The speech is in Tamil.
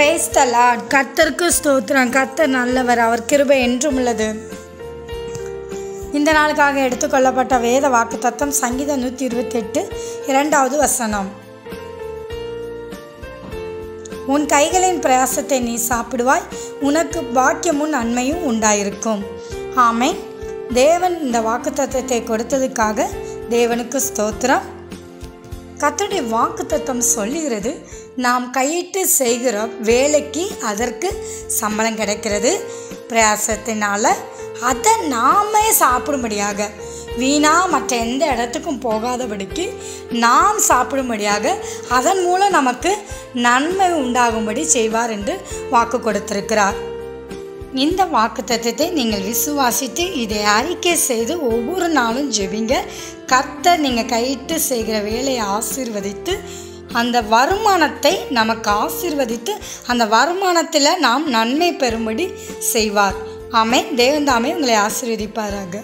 Praise the Lord. கர்த்தருக்கு ஸ்தோத்திரம். கர்த்தர் நல்லவர், அவர் கிருபை என்றும் உள்ளது. இந்த நாளுக்காக எடுத்துக்கொள்ளப்பட்ட வேத வாக்குத்தத்தம் சங்கீதம் 128 2வது வசனம். உன் கைகளின் பிரயாசத்தை நீ சாப்பிடுவாய், உனக்கு பாக்கியமும் நன்மையும் உண்டாயிருக்கும். ஆமென். தேவன் இந்த வாக்குத்தத்தத்தை கொடுத்ததுக்காக தேவனுக்கு ஸ்தோத்திரம். கர்த்தருடைய வாக்குத்தத்தம் சொல்லுகிறது, நாம் கையிட்டு செய்கிற வேலைக்கு அதற்கு சம்பளம் கிடைக்கிறது. பிரயாசத்தினால் அதை நாமே சாப்பிடும்படியாக, வீணாக மற்ற எந்த இடத்துக்கும் போகாதபடிக்கு நாம் சாப்பிடும்படியாக அதன் மூலம் நமக்கு நன்மை உண்டாகும்படி செய்வார் என்று வாக்கு கொடுத்திருக்கிறார். இந்த வாக்குத்தத்தத்தை நீங்கள் விசுவாசித்து இதை அறிக்கை செய்து ஒவ்வொரு நாளும் ஜெபிங்க. கர்த்தர் நீங்கள் கையிட்டு செய்கிற வேலையை ஆசீர்வதித்து அந்த வருமானத்தை நமக்கு ஆசீர்வதித்து அந்த வருமானத்தில் நாம் நன்மை பெறும்படி செய்வார். ஆமென். தேவன் தாமே உங்களை ஆசீர்வதிப்பாராக.